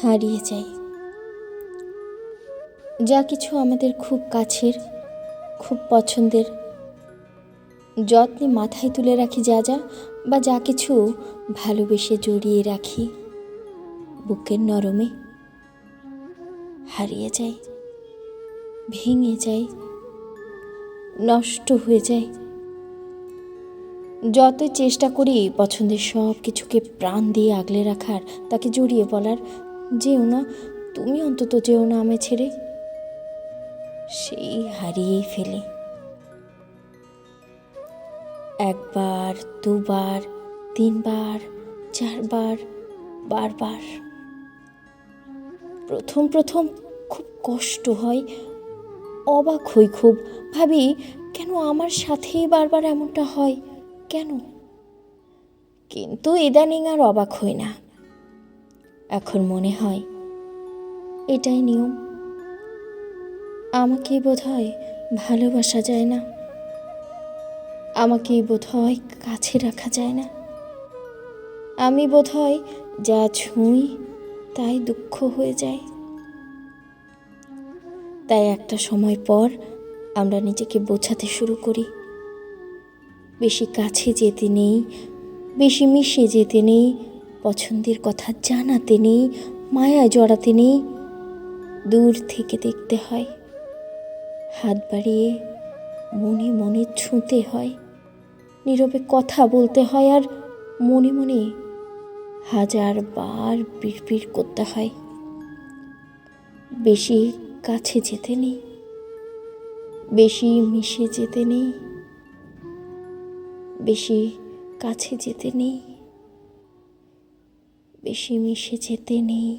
হারিয়ে যাই। যা কিছু আমাদের খুব কাছের, খুব পছন্দের, যত্নে মাথায় তুলে রাখি যা কিছু ভালোবেসে জড়িয়ে রাখি বুকের নরমে, হারিয়ে যায়, ভেঙে যায়, নষ্ট হয়ে যায়। যতই চেষ্টা করি পছন্দের সব কিছুকে প্রাণ দিয়ে আগলে রাখার, তাকে জড়িয়ে বলার, যেও না, তুমি অন্তত যেও না আমায় ছেড়ে, সেই হারিয়েই ফেলে। একবার, দুবার, তিনবার, চারবার, বারবার। প্রথম খুব কষ্ট হয়, অবাক হই খুব, ভাবি কেন আমার সাথেই বারবার এমনটা হয়, কেন? কিন্তু ইদানিং আর অবাক হই না। এখন মনে হয় এটাই নিয়ম। আমাকেই বোধহয় ভালোবাসা যায় না, আমাকেই বোধহয় কাছে রাখা যায় না। আমি বোধহয় যা ছুঁই তাই দুঃখ হয়ে যায়। তাই একটা সময় পর আমরা নিজেকে বোঝাতে শুরু করি, বেশি কাছে যেতে নেই, বেশি মিশে যেতে নেই, পছন্দের কথা জানাতে নেই, মায়ায় জড়াতে নেই। দূর থেকে দেখতে হয়, হাত বাড়িয়ে মনে মনে ছুঁতে হয়, নীরবে কথা বলতে হয়, আর মনে মনে 1000 বার বিড়বিড় করতে হয়। বেশি কাছে যেতে নেই, বেশি মিশে যেতে নেই, বেশি কাছে যেতে নেই, বেশি মিশে যেতে নেই।